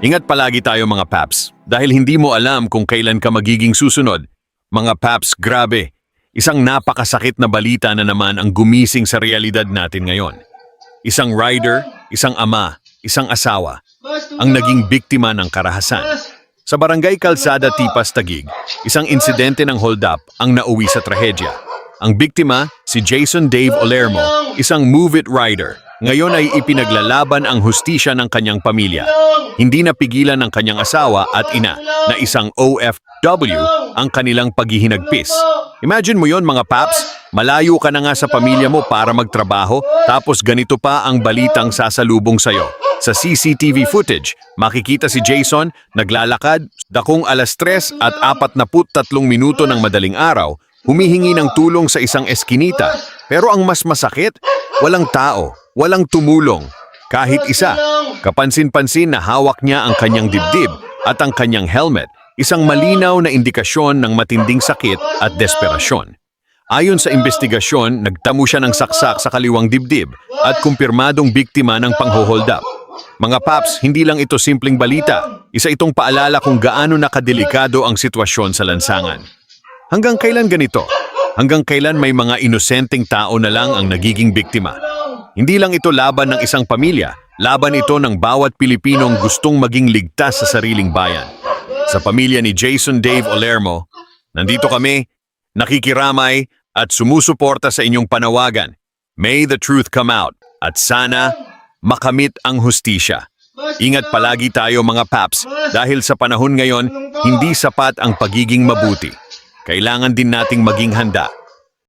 Ingat palagi tayo mga Paps, dahil hindi mo alam kung kailan ka magiging susunod. Mga Paps, grabe. Isang napakasakit na balita na naman ang gumising sa realidad natin ngayon. Isang rider, isang ama, isang asawa, ang naging biktima ng karahasan. Sa Barangay Calzada, Tipas, Taguig, isang insidente ng hold-up ang nauwi sa trahedya. Ang biktima, si Jason Dave Olermo, isang move-it rider. Ngayon ay ipinaglalaban ang hustisya ng kanyang pamilya. Hindi napigilan ng kanyang asawa at ina na isang OFW ang kanilang paghihinagpis. Imagine mo yon mga Paps, malayo ka na nga sa pamilya mo para magtrabaho tapos ganito pa ang balitang sasalubong sayo. Sa CCTV footage, makikita si Jason naglalakad dakong 3:43 minuto ng madaling araw, humihingi ng tulong sa isang eskinita. Pero ang mas masakit, walang tao, walang tumulong, kahit isa. Kapansin-pansin na hawak niya ang kanyang dibdib at ang kanyang helmet, isang malinaw na indikasyon ng matinding sakit at desperasyon. Ayon sa investigasyon, nagtamo siya ng saksak sa kaliwang dibdib at kumpirmadong biktima ng pangho-hold up. Mga Paps, hindi lang ito simpleng balita. Isa itong paalala kung gaano nakadelikado ang sitwasyon sa lansangan. Hanggang kailan ganito? Hanggang kailan may mga inosenteng tao na lang ang nagiging biktima? Hindi lang ito laban ng isang pamilya, laban ito ng bawat Pilipinong gustong maging ligtas sa sariling bayan. Sa pamilya ni Jason Dave Olermo, nandito kami, nakikiramay at sumusuporta sa inyong panawagan. May the truth come out at sana makamit ang hustisya. Ingat palagi tayo mga Paps dahil sa panahon ngayon, hindi sapat ang pagiging mabuti. Kailangan din nating maging handa.